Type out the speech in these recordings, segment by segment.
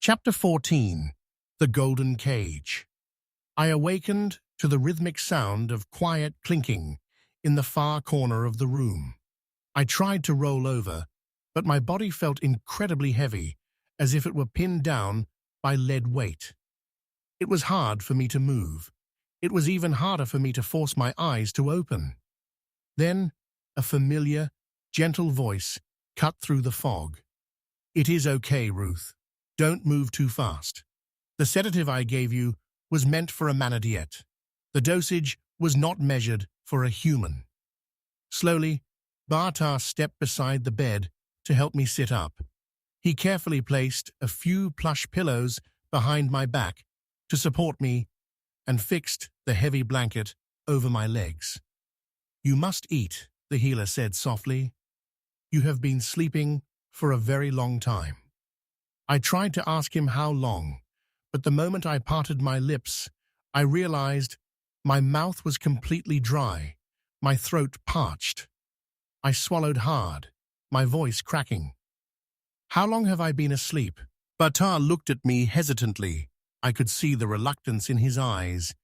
Chapter 14. The Golden Cage. I awakened to the rhythmic sound of quiet clinking in the far corner of the room. I tried to roll over, but my body felt incredibly heavy, as if it were pinned down by lead weight. It was hard for me to move. It was even harder for me to force my eyes to open. Then, a familiar, gentle voice cut through the fog. "It is okay, Ruth. Don't move too fast. The sedative I gave you was meant for a manadiet. The dosage was not measured for a human." Slowly, Bartar stepped beside the bed to help me sit up. He carefully placed a few plush pillows behind my back to support me and fixed the heavy blanket over my legs. "You must eat," the healer said softly. "You have been sleeping for a very long time." I tried to ask him how long, but the moment I parted my lips, I realized my mouth was completely dry, my throat parched. I swallowed hard, my voice cracking. "How long have I been asleep?" Bartar looked at me hesitantly. I could see the reluctance in his eyes.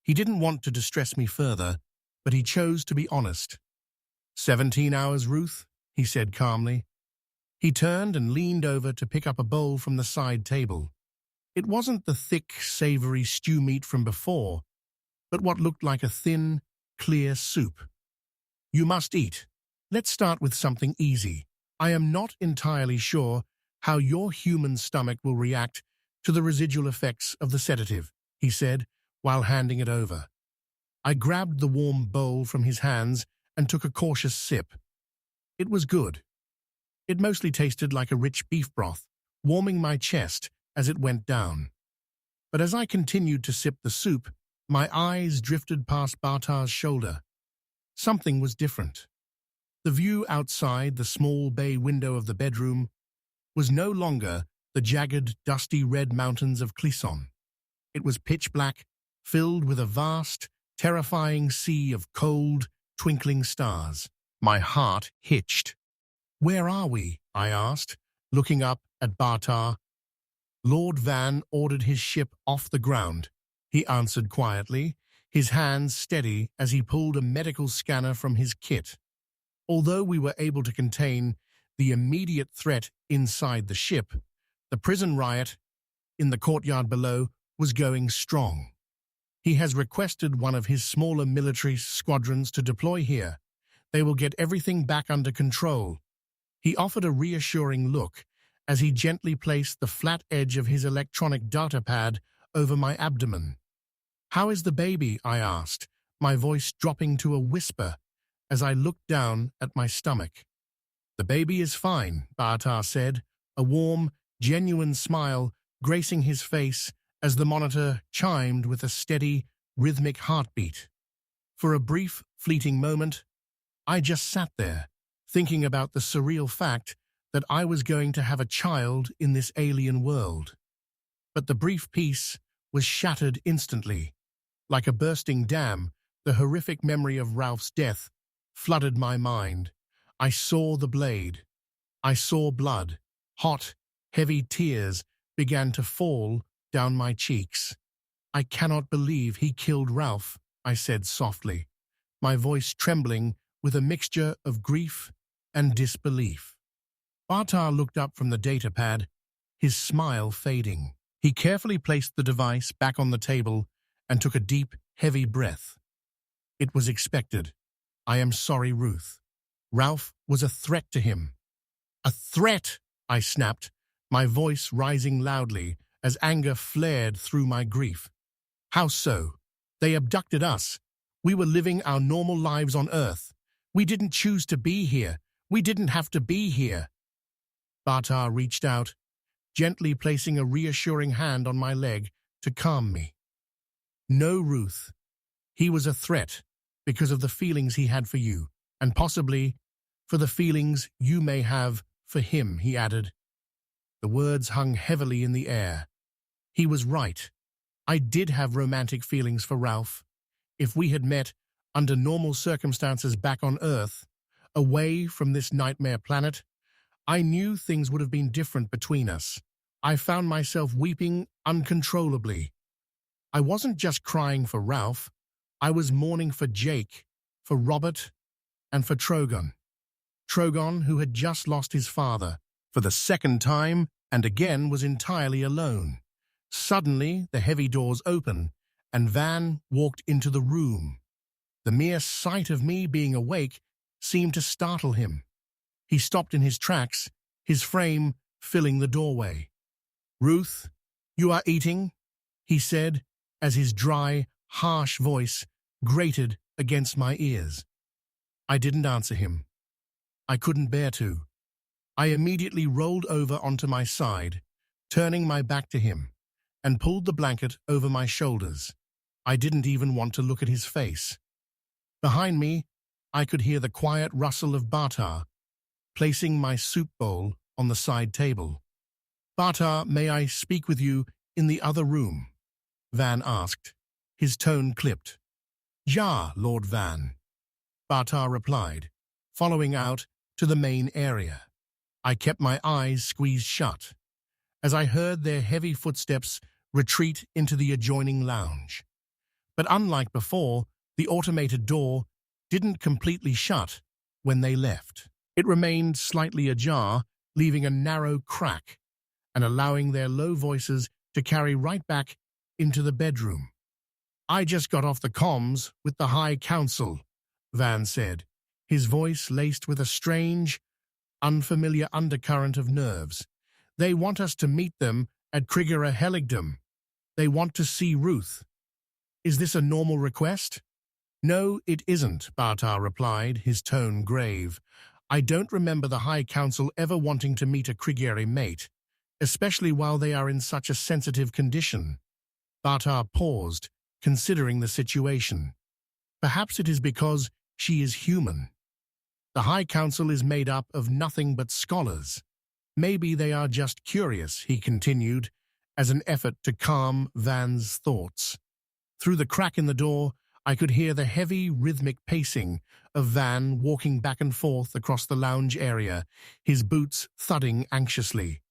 He didn't want to distress me further, but he chose to be honest. 17 hours, Ruth," he said calmly. He turned and leaned over to pick up a bowl from the side table. It wasn't the thick, savory stew meat from before, but what looked like a thin, clear soup. "You must eat. Let's start with something easy. I am not entirely sure how your human stomach will react to the residual effects of the sedative," he said, while handing it over. I grabbed the warm bowl from his hands and took a cautious sip. It was good. It mostly tasted like a rich beef broth, warming my chest as it went down. But as I continued to sip the soup, my eyes drifted past Bartar's shoulder. Something was different. The view outside the small bay window of the bedroom was no longer the jagged, dusty red mountains of Clison. It was pitch black, filled with a vast, terrifying sea of cold, twinkling stars. My heart hitched. "Where are we?" I asked, looking up at Bartar. "Lord Van ordered his ship off the ground," he answered quietly, his hands steady as he pulled a medical scanner from his kit. Although we were able to contain the immediate threat inside the ship, the prison riot in the courtyard below was going strong. "He has requested one of his smaller military squadrons to deploy here. They will get everything back under control." He offered a reassuring look as he gently placed the flat edge of his electronic data pad over my abdomen. "How is the baby?" I asked, my voice dropping to a whisper as I looked down at my stomach. "The baby is fine," Bartar said, a warm, genuine smile gracing his face as the monitor chimed with a steady, rhythmic heartbeat. For a brief, fleeting moment, I just sat there, thinking about the surreal fact that I was going to have a child in this alien world. But the brief peace was shattered instantly. Like a bursting dam, the horrific memory of Ralph's death flooded my mind. I saw the blade. I saw blood. Hot, heavy tears began to fall down my cheeks. "I cannot believe he killed Ralph," I said softly, my voice trembling with a mixture of grief and disbelief. Bartar looked up from the data pad, his smile fading. He carefully placed the device back on the table and took a deep, heavy breath. "It was expected. I am sorry, Ruth. Ralph was a threat to him." "A threat!" I snapped, my voice rising loudly as anger flared through my grief. "How so? They abducted us. We were living our normal lives on Earth. We didn't choose to be here. We didn't have to be here." Bartar reached out, gently placing a reassuring hand on my leg to calm me. "No, Ruth. He was a threat because of the feelings he had for you, and possibly for the feelings you may have for him," he added. The words hung heavily in the air. He was right. I did have romantic feelings for Ralph. If we had met under normal circumstances back on Earth, away from this nightmare planet, I knew things would have been different between us. I found myself weeping uncontrollably. I wasn't just crying for Ralph, I was mourning for Jake, for Robert, and for Trogon. Trogon, who had just lost his father, for the second time, and again was entirely alone. Suddenly, the heavy doors opened, and Van walked into the room. The mere sight of me being awake seemed to startle him. He stopped in his tracks, his frame filling the doorway. "Ruth, you are eating?" he said, as his dry, harsh voice grated against my ears. I didn't answer him. I couldn't bear to. I immediately rolled over onto my side, turning my back to him, and pulled the blanket over my shoulders. I didn't even want to look at his face. Behind me, I could hear the quiet rustle of Bartar, placing my soup bowl on the side table. "Bartar, may I speak with you in the other room?" Van asked. His tone clipped. "Ja, Lord Van," Bartar replied, following out to the main area. I kept my eyes squeezed shut as I heard their heavy footsteps retreat into the adjoining lounge. But unlike before, the automated door didn't completely shut when they left. It remained slightly ajar, leaving a narrow crack and allowing their low voices to carry right back into the bedroom. "I just got off the comms with the High Council," Van said, his voice laced with a strange, unfamiliar undercurrent of nerves. "They want us to meet them at Krigere Heligdom. They want to see Ruth. Is this a normal request?" "No, it isn't," Bartar replied, his tone grave. "I don't remember the High Council ever wanting to meet a Krigere mate, especially while they are in such a sensitive condition." Bartar paused, considering the situation. "Perhaps it is because she is human. The High Council is made up of nothing but scholars. Maybe they are just curious," he continued, as an effort to calm Van's thoughts. Through the crack in the door, I could hear the heavy, rhythmic pacing of Van walking back and forth across the lounge area, his boots thudding anxiously.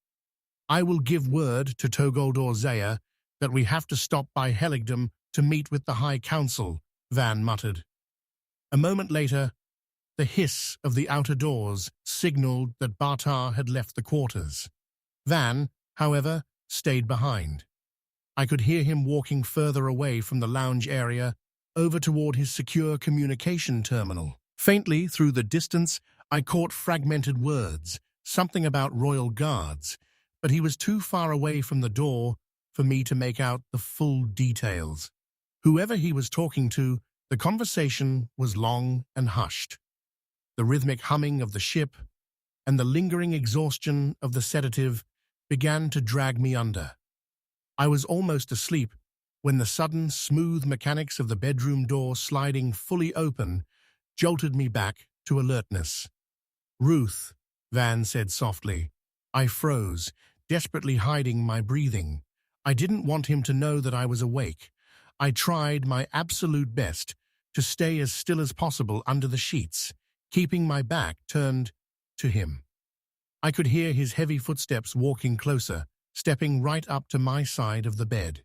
"I will give word to Togoldor Zaya that we have to stop by Heligdom to meet with the High Council," Van muttered. A moment later, the hiss of the outer doors signaled that Bartar had left the quarters. Van, however, stayed behind. I could hear him walking further away from the lounge area, over toward his secure communication terminal. Faintly through the distance, I caught fragmented words, something about royal guards, but he was too far away from the door for me to make out the full details. Whoever he was talking to, the conversation was long and hushed. The rhythmic humming of the ship and the lingering exhaustion of the sedative began to drag me under. I was almost asleep when the sudden, smooth mechanics of the bedroom door sliding fully open jolted me back to alertness. "Ruth," Van said softly. I froze, desperately hiding my breathing. I didn't want him to know that I was awake. I tried my absolute best to stay as still as possible under the sheets, keeping my back turned to him. I could hear his heavy footsteps walking closer, stepping right up to my side of the bed.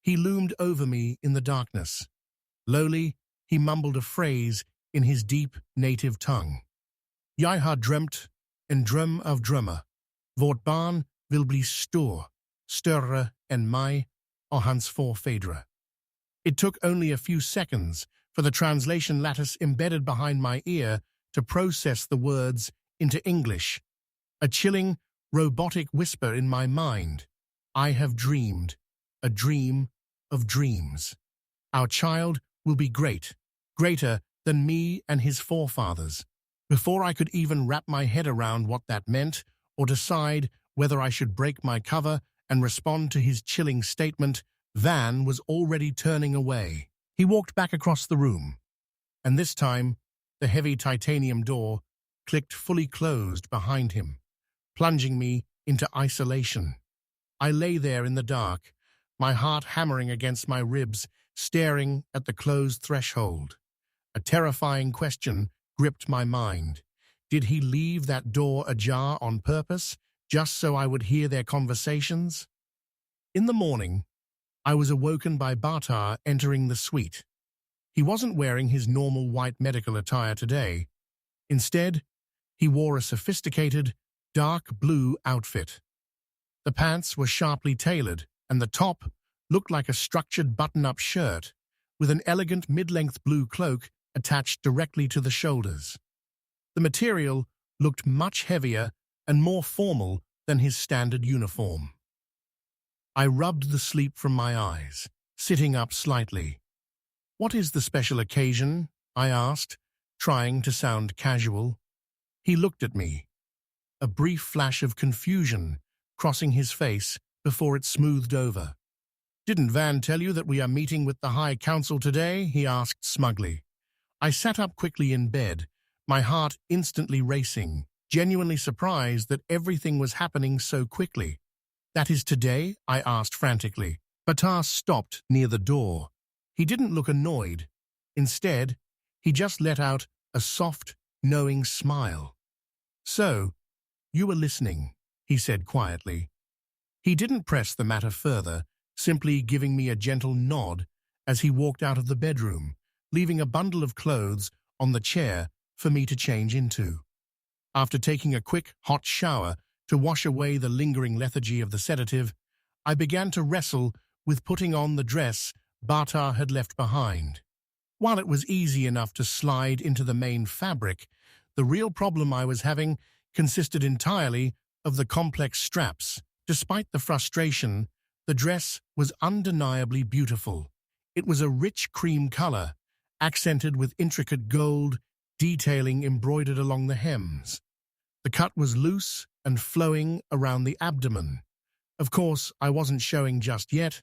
He loomed over me in the darkness. Lowly, he mumbled a phrase in his deep native tongue. "Jeg har dremt en drøm av drømme. Vårt barn vil bli større enn mig og hans forfædre." It took only a few seconds for the translation lattice embedded behind my ear to process the words into English. A chilling, robotic whisper in my mind. "I have dreamed, a dream of dreams. Our child will be great, greater than me and his forefathers." Before I could even wrap my head around what that meant or decide whether I should break my cover and respond to his chilling statement, Van was already turning away. He walked back across the room, and this time the heavy titanium door clicked fully closed behind him, plunging me into isolation. I lay there in the dark, my heart hammering against my ribs, staring at the closed threshold. A terrifying question gripped my mind. Did he leave that door ajar on purpose, just so I would hear their conversations? In the morning, I was awoken by Bartar entering the suite. He wasn't wearing his normal white medical attire today. Instead, he wore a sophisticated, dark blue outfit. The pants were sharply tailored, and the top looked like a structured button-up shirt, with an elegant mid-length blue cloak attached directly to the shoulders. The material looked much heavier and more formal than his standard uniform. I rubbed the sleep from my eyes, sitting up slightly. "What is the special occasion?" I asked, trying to sound casual. He looked at me, a brief flash of confusion crossing his face before it smoothed over. "Didn't Van tell you that we are meeting with the High Council today?" he asked smugly. I sat up quickly in bed, my heart instantly racing, genuinely surprised that everything was happening so quickly. "That is today?" I asked frantically. Batar stopped near the door. He didn't look annoyed. Instead, he just let out a soft, knowing smile. "So, you were listening," he said quietly. He didn't press the matter further, simply giving me a gentle nod as he walked out of the bedroom, leaving a bundle of clothes on the chair for me to change into. After taking a quick, hot shower to wash away the lingering lethargy of the sedative, I began to wrestle with putting on the dress Bartar had left behind. While it was easy enough to slide into the main fabric, the real problem I was having consisted entirely of the complex straps. Despite the frustration, the dress was undeniably beautiful. It was a rich cream color, accented with intricate gold detailing embroidered along the hems. The cut was loose and flowing around the abdomen. Of course, I wasn't showing just yet,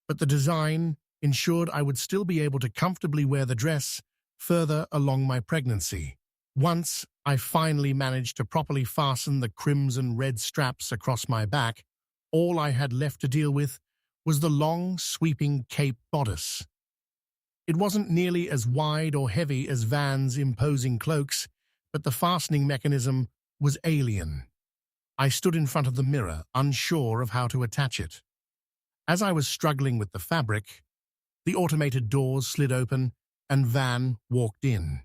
but the design ensured I would still be able to comfortably wear the dress further along my pregnancy. Once I finally managed to properly fasten the crimson-red straps across my back, all I had left to deal with was the long, sweeping cape bodice. It wasn't nearly as wide or heavy as Van's imposing cloaks, but the fastening mechanism was alien. I stood in front of the mirror, unsure of how to attach it. As I was struggling with the fabric, the automated doors slid open and Van walked in.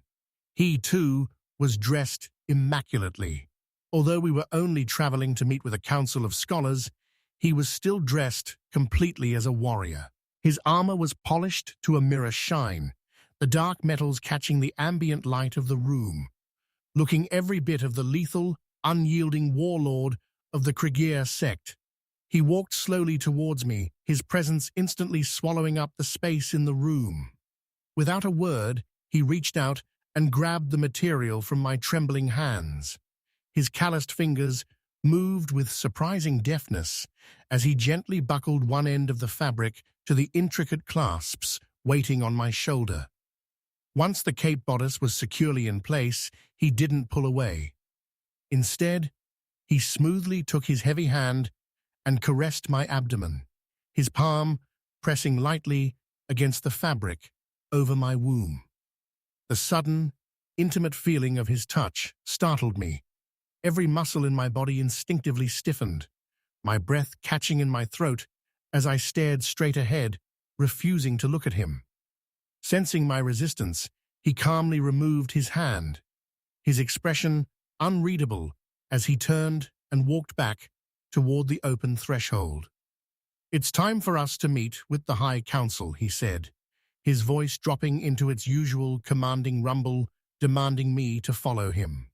He, too, was dressed immaculately. Although we were only traveling to meet with a council of scholars, he was still dressed completely as a warrior. His armor was polished to a mirror shine, the dark metals catching the ambient light of the room. Looking every bit of the lethal, unyielding warlord of the Krigere sect, he walked slowly towards me, his presence instantly swallowing up the space in the room. Without a word, he reached out and grabbed the material from my trembling hands. His calloused fingers moved with surprising deftness as he gently buckled one end of the fabric to the intricate clasps waiting on my shoulder. Once the cape bodice was securely in place, he didn't pull away. Instead, he smoothly took his heavy hand and caressed my abdomen, his palm pressing lightly against the fabric over my womb. The sudden, intimate feeling of his touch startled me. Every muscle in my body instinctively stiffened, my breath catching in my throat as I stared straight ahead, refusing to look at him. Sensing my resistance, he calmly removed his hand, his expression unreadable as he turned and walked back toward the open threshold. "It's time for us to meet with the High Council," he said, his voice dropping into its usual commanding rumble, demanding me to follow him.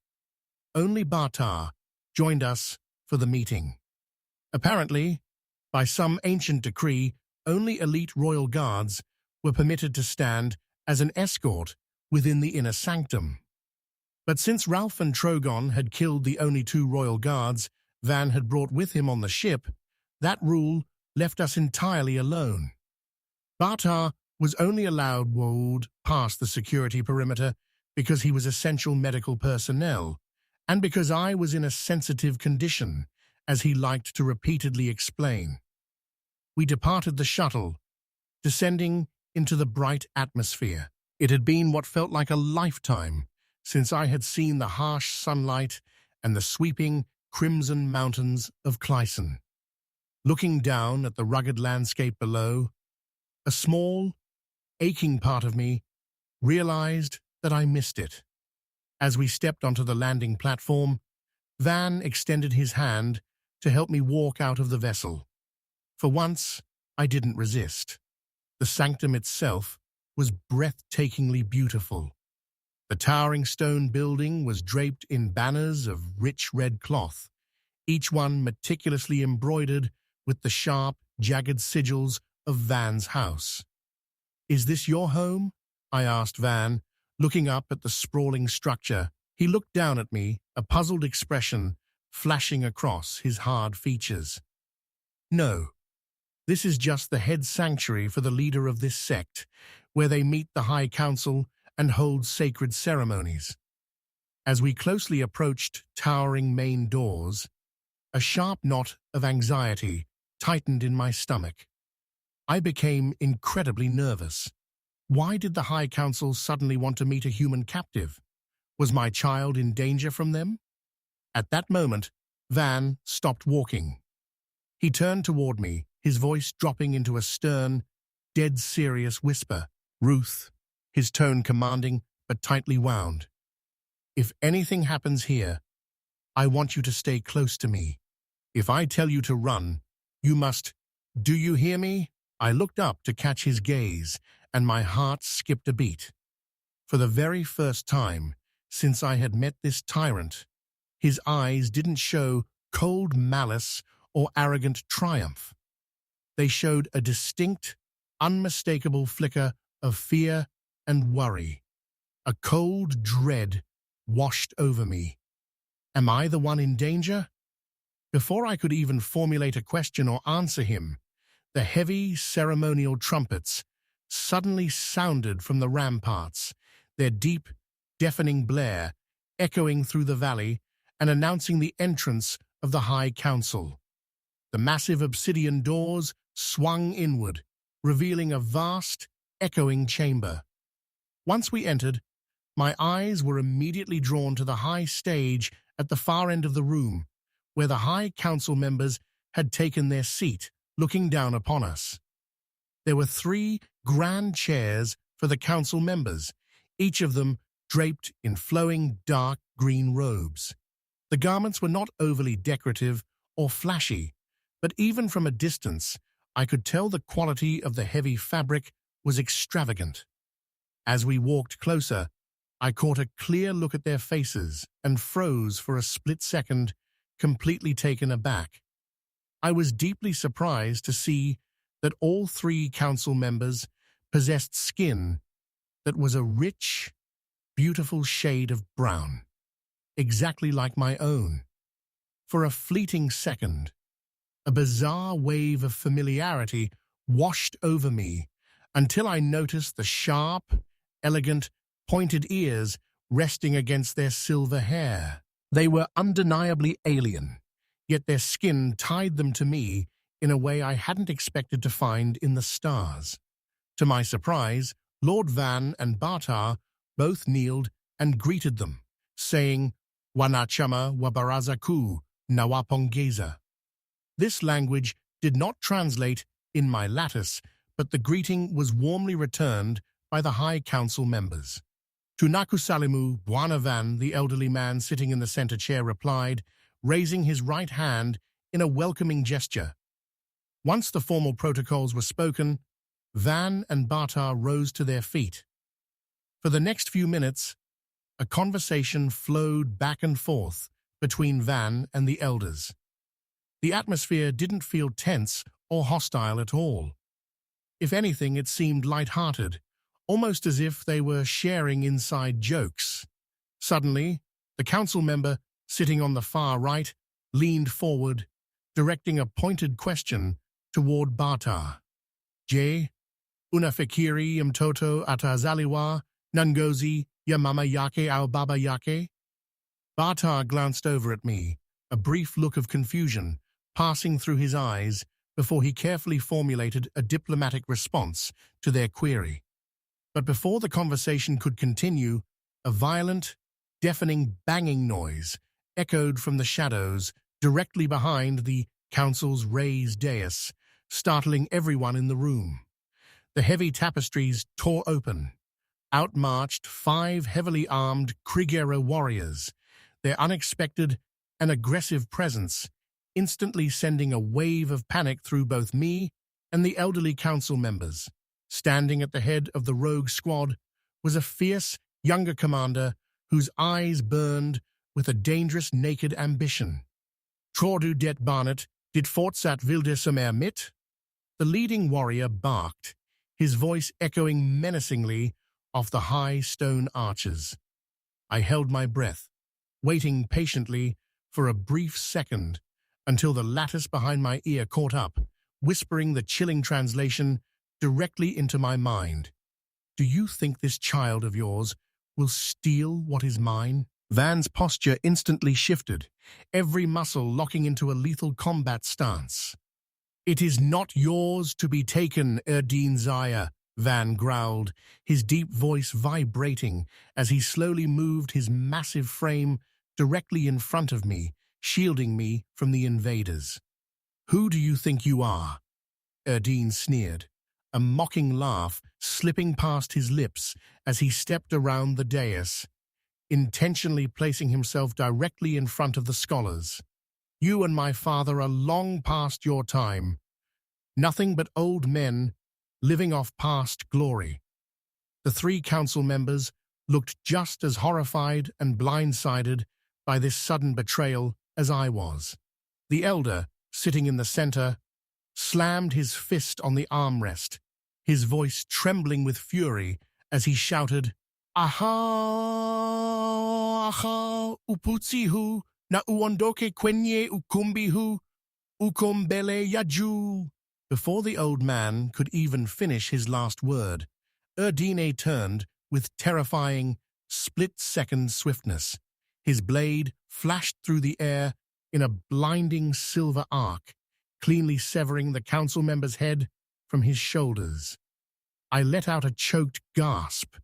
Only Bartar joined us for the meeting. Apparently, by some ancient decree, only elite royal guards were permitted to stand as an escort within the inner sanctum. But since Ralph and Trogon had killed the only two royal guards Van had brought with him on the ship, that rule left us entirely alone. Bartar was only allowed past the security perimeter because he was essential medical personnel, and because I was in a sensitive condition, as he liked to repeatedly explain. We departed the shuttle, descending into the bright atmosphere. It had been what felt like a lifetime since I had seen the harsh sunlight and the sweeping, crimson mountains of Clison. Looking down at the rugged landscape below, a small, aching part of me realized that I missed it. As we stepped onto the landing platform, Van extended his hand to help me walk out of the vessel. For once, I didn't resist. The sanctum itself was breathtakingly beautiful. The towering stone building was draped in banners of rich red cloth, each one meticulously embroidered with the sharp, jagged sigils of Van's house. "Is this your home?" I asked Van, looking up at the sprawling structure. He looked down at me, a puzzled expression flashing across his hard features. "No, this is just the head sanctuary for the leader of this sect, where they meet the High Council and hold sacred ceremonies." As we closely approached towering main doors, a sharp knot of anxiety tightened in my stomach. I became incredibly nervous. Why did the High Council suddenly want to meet a human captive? Was my child in danger from them? At that moment, Van stopped walking. He turned toward me, his voice dropping into a stern, dead serious whisper. "Ruth," his tone commanding but tightly wound. "If anything happens here, I want you to stay close to me. If I tell you to run, you must. Do you hear me?" I looked up to catch his gaze, and my heart skipped a beat. For the very first time since I had met this tyrant, his eyes didn't show cold malice or arrogant triumph. They showed a distinct, unmistakable flicker of fear and worry. A cold dread washed over me. Am I the one in danger? Before I could even formulate a question or answer him, the heavy ceremonial trumpets suddenly sounded from the ramparts, their deep, deafening blare echoing through the valley and announcing the entrance of the High Council. The massive obsidian doors swung inward, revealing a vast, echoing chamber. Once we entered, my eyes were immediately drawn to the high stage at the far end of the room, where the High Council members had taken their seat, looking down upon us. There were 3 grand chairs for the council members, each of them draped in flowing dark green robes. The garments were not overly decorative or flashy, but even from a distance, I could tell the quality of the heavy fabric was extravagant. As we walked closer, I caught a clear look at their faces and froze for a split second, completely taken aback. I was deeply surprised to see that all 3 council members possessed skin that was a rich, beautiful shade of brown, exactly like my own. For a fleeting second, a bizarre wave of familiarity washed over me until I noticed the sharp, elegant, pointed ears resting against their silver hair. They were undeniably alien, yet their skin tied them to me in a way I hadn't expected to find in the stars. To my surprise, Lord Van and Bartar both kneeled and greeted them, saying, "Wanachama wabarazaku nawapongeza." This language did not translate in my lattice, but the greeting was warmly returned by the High Council members. "Tunakusalimu Bwana Van," the elderly man sitting in the center chair replied, raising his right hand in a welcoming gesture. Once the formal protocols were spoken, Van and Bartar rose to their feet. For the next few minutes, a conversation flowed back and forth between Van and the elders. The atmosphere didn't feel tense or hostile at all. If anything, it seemed light-hearted, almost as if they were sharing inside jokes. Suddenly, the council member, sitting on the far right, leaned forward, directing a pointed question toward Bartar. "Je, unafikiri mtoto atazaliwa nangozi ya mama yake au baba yake?" Bartar glanced over at me, a brief look of confusion passing through his eyes before he carefully formulated a diplomatic response to their query. But before the conversation could continue, a violent, deafening banging noise echoed from the shadows directly behind the council's raised dais, startling everyone in the room. The heavy tapestries tore open. Out marched 5 heavily armed Krigere warriors, their unexpected and aggressive presence instantly sending a wave of panic through both me and the elderly council members. Standing at the head of the rogue squad was a fierce, younger commander whose eyes burned with a dangerous naked ambition. Tror du det barnet dit fortsatt vilde som mitt? The leading warrior barked, his voice echoing menacingly off the high stone arches. I held my breath, waiting patiently for a brief second until the lattice behind my ear caught up, whispering the chilling translation directly into my mind. Do you think this child of yours will steal what is mine? Van's posture instantly shifted, every muscle locking into a lethal combat stance. It is not yours to be taken, Erdeen Zaya, Van growled, his deep voice vibrating as he slowly moved his massive frame directly in front of me, shielding me from the invaders. Who do you think you are? Erdeen sneered, a mocking laugh slipping past his lips as he stepped around the dais, intentionally placing himself directly in front of the scholars. You and my father are long past your time. Nothing but old men living off past glory. The 3 council members looked just as horrified and blindsided by this sudden betrayal as I was. The elder, sitting in the center, slammed his fist on the armrest, his voice trembling with fury as he shouted, Aha, aha, uputsihu, na uondoke kwenye ukumbihu, ukumbele yaju. Before the old man could even finish his last word, Erdeen turned with terrifying, split-second swiftness. His blade flashed through the air in a blinding silver arc, cleanly severing the council member's head from his shoulders. I let out a choked gasp,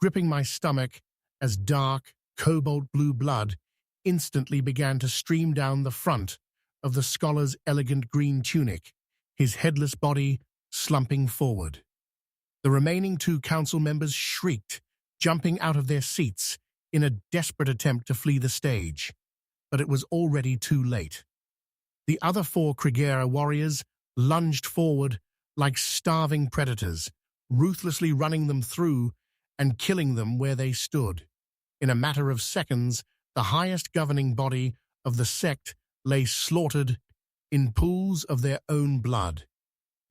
gripping my stomach as dark, cobalt blue blood instantly began to stream down the front of the scholar's elegant green tunic, his headless body slumping forward. The remaining 2 council members shrieked, jumping out of their seats in a desperate attempt to flee the stage, but it was already too late. The other 4 Krigere warriors lunged forward like starving predators, ruthlessly running them through and killing them where they stood. In a matter of seconds, the highest governing body of the sect lay slaughtered in pools of their own blood,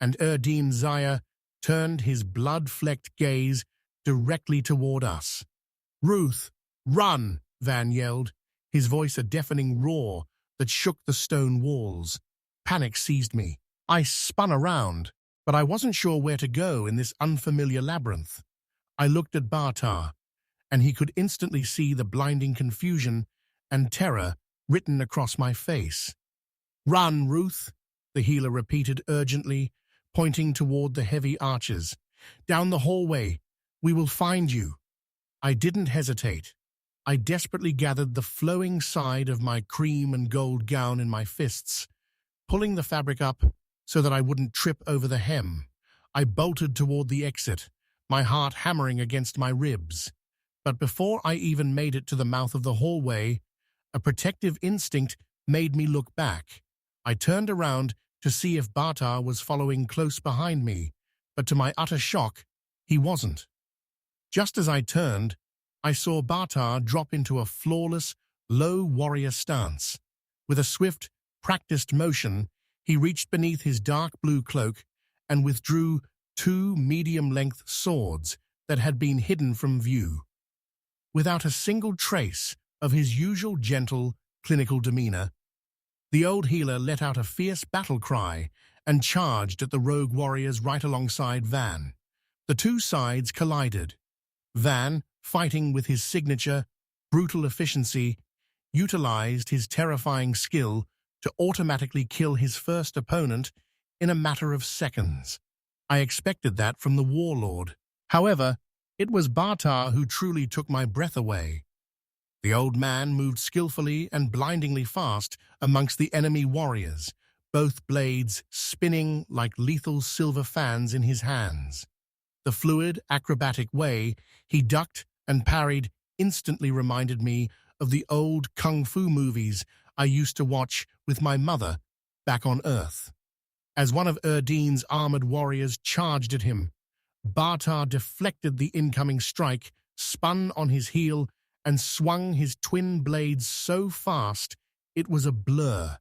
and Erdeen Zaya turned his blood-flecked gaze directly toward us. Ruth, run, Van yelled, his voice a deafening roar that shook the stone walls. Panic seized me. I spun around, but I wasn't sure where to go in this unfamiliar labyrinth. I looked at Bartar, and he could instantly see the blinding confusion and terror written across my face. Run, Ruth, the healer repeated urgently, pointing toward the heavy arches. Down the hallway. We will find you. I didn't hesitate. I desperately gathered the flowing side of my cream and gold gown in my fists, pulling the fabric up so that I wouldn't trip over the hem. I bolted toward the exit, my heart hammering against my ribs. But before I even made it to the mouth of the hallway, a protective instinct made me look back. I turned around to see if Bartar was following close behind me, but to my utter shock, he wasn't. Just as I turned, I saw Bartar drop into a flawless, low warrior stance. With a swift, practiced motion, he reached beneath his dark blue cloak and withdrew 2 medium-length swords that had been hidden from view. Without a single trace of his usual gentle, clinical demeanor, the old healer let out a fierce battle cry and charged at the rogue warriors right alongside Van. The 2 sides collided. Van, fighting with his signature, brutal efficiency, utilized his terrifying skill to automatically kill his first opponent in a matter of seconds. I expected that from the warlord. However, it was Bartar who truly took my breath away. The old man moved skillfully and blindingly fast amongst the enemy warriors, both blades spinning like lethal silver fans in his hands. The fluid, acrobatic way he ducked and parried instantly reminded me of the old kung fu movies I used to watch with my mother back on Earth. As one of Erdeen's armored warriors charged at him, Bartar deflected the incoming strike, spun on his heel, and swung his twin blades so fast it was a blur,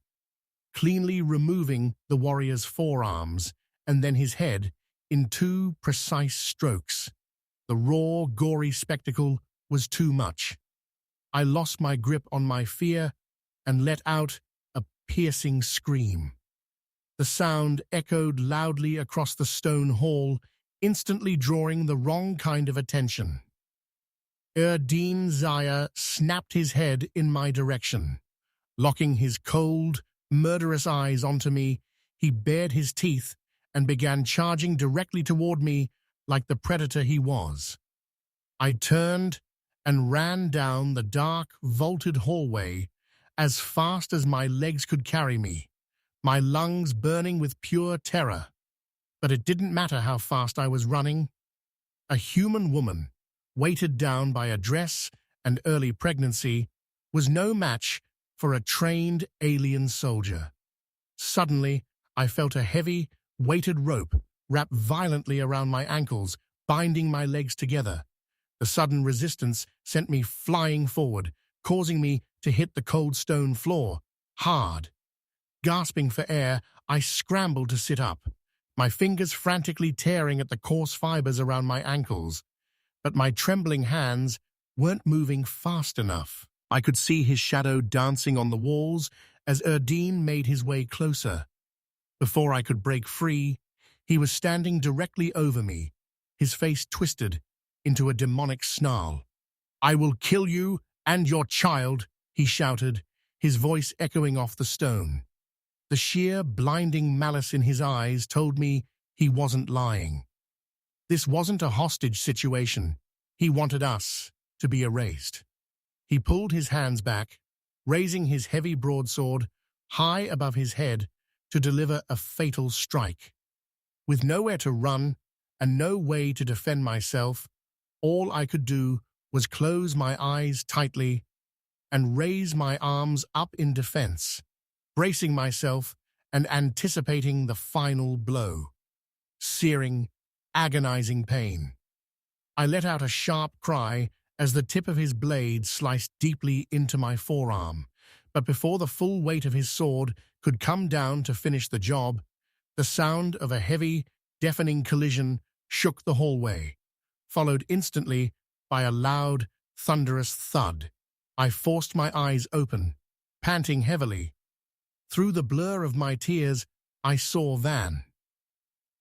cleanly removing the warrior's forearms and then his head in two precise strokes. The raw, gory spectacle was too much. I lost my grip on my fear and let out a piercing scream. The sound echoed loudly across the stone hall, instantly drawing the wrong kind of attention. Erdeen Zaya snapped his head in my direction. Locking his cold, murderous eyes onto me, he bared his teeth and began charging directly toward me like the predator he was. I turned and ran down the dark, vaulted hallway as fast as my legs could carry me, my lungs burning with pure terror. But it didn't matter how fast I was running. A human woman, weighted down by a dress and early pregnancy, was no match for a trained alien soldier. Suddenly, I felt a heavy, weighted rope wrap violently around my ankles, binding my legs together. The sudden resistance sent me flying forward, causing me to hit the cold stone floor, hard. Gasping for air, I scrambled to sit up, my fingers frantically tearing at the coarse fibers around my ankles. But my trembling hands weren't moving fast enough. I could see his shadow dancing on the walls as Erdeen made his way closer. Before I could break free, he was standing directly over me, his face twisted into a demonic snarl. "I will kill you and your child," he shouted, his voice echoing off the stone. The sheer, blinding malice in his eyes told me he wasn't lying. This wasn't a hostage situation. He wanted us to be erased. He pulled his hands back, raising his heavy broadsword high above his head to deliver a fatal strike. With nowhere to run and no way to defend myself, all I could do was close my eyes tightly and raise my arms up in defense, bracing myself and anticipating the final blow. Searing, agonizing pain. I let out a sharp cry as the tip of his blade sliced deeply into my forearm, but before the full weight of his sword could come down to finish the job, the sound of a heavy, deafening collision shook the hallway, followed instantly by a loud, thunderous thud. I forced my eyes open, panting heavily. Through the blur of my tears, I saw Van.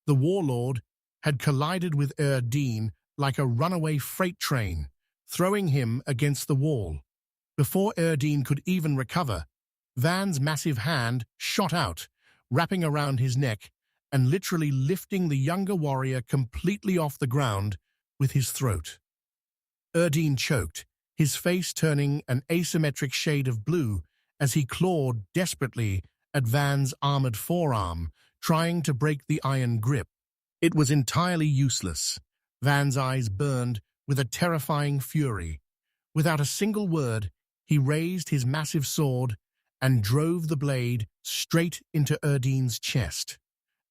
The warlord had collided with Erdeen like a runaway freight train, throwing him against the wall. Before Erdeen could even recover, Van's massive hand shot out, wrapping around his neck and literally lifting the younger warrior completely off the ground with his throat. Erdeen choked, his face turning an asymmetric shade of blue as he clawed desperately at Van's armored forearm, trying to break the iron grip. It was entirely useless. Van's eyes burned with a terrifying fury. Without a single word, he raised his massive sword and drove the blade straight into Erdeen's chest.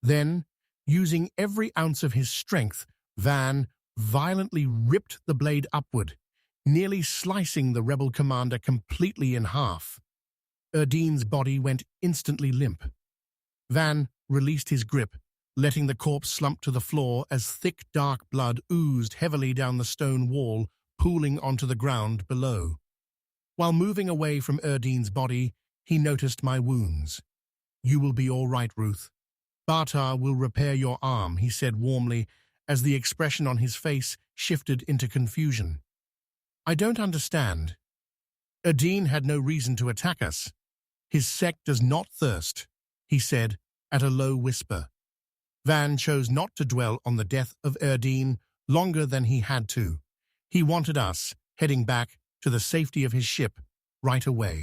Then, using every ounce of his strength, Van violently ripped the blade upward, nearly slicing the rebel commander completely in half. Erdeen's body went instantly limp. Van released his grip, letting the corpse slump to the floor as thick, dark blood oozed heavily down the stone wall, pooling onto the ground below. While moving away from Erdeen's body, he noticed my wounds. "You will be all right, Ruth. Bartar will repair your arm," he said warmly, as the expression on his face shifted into confusion. "I don't understand. Erdeen had no reason to attack us. His sect does not thirst," he said at a low whisper. Van chose not to dwell on the death of Erdeen longer than he had to. He wanted us, heading back, to the safety of his ship right away.